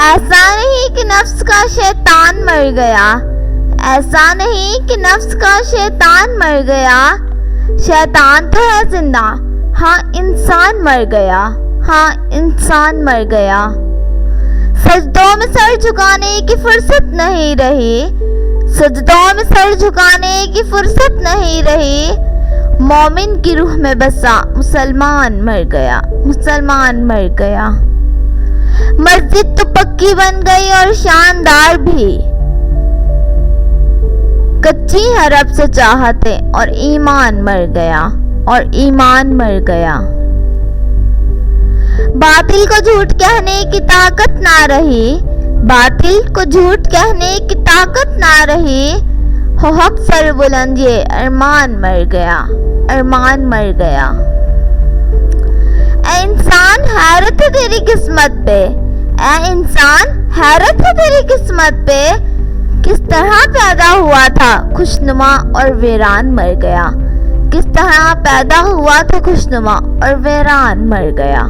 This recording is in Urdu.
ایسا نہیں کہ نفس کا شیطان مر گیا، ایسا نہیں کہ نفس کا شیطان مر گیا، شیطان تو ہے زندہ، ہاں انسان مر گیا، ہاں انسان مر گیا۔ سجدوں میں سر جھکانے کی فرصت نہیں رہی، سجدوں میں سر جھکانے کی فرصت نہیں رہی، مومن کی روح میں بسا مسلمان مر گیا، مسلمان مر گیا۔ مسجد تو پکی بن گئی اور شاندار بھی، کچی ہے رب سے چاہتے اور ایمان مر گیا، اور ایمان مر گیا۔ باطل کو جھوٹ کہنے کی طاقت نہ رہی، باطل کو جھوٹ کہنے کی طاقت نہ رہی، ہو حق سر بلند یہ ارمان مر گیا، ارمان مر گیا۔ اے انسان حیرت ہے تیری قسمت پہ، اے انسان حیرت ہے تیری قسمت پہ، کس طرح پیدا ہوا تھا خوشنما اور ویران مر گیا، کس طرح پیدا ہوا تھا خوشنما اور ویران مر گیا۔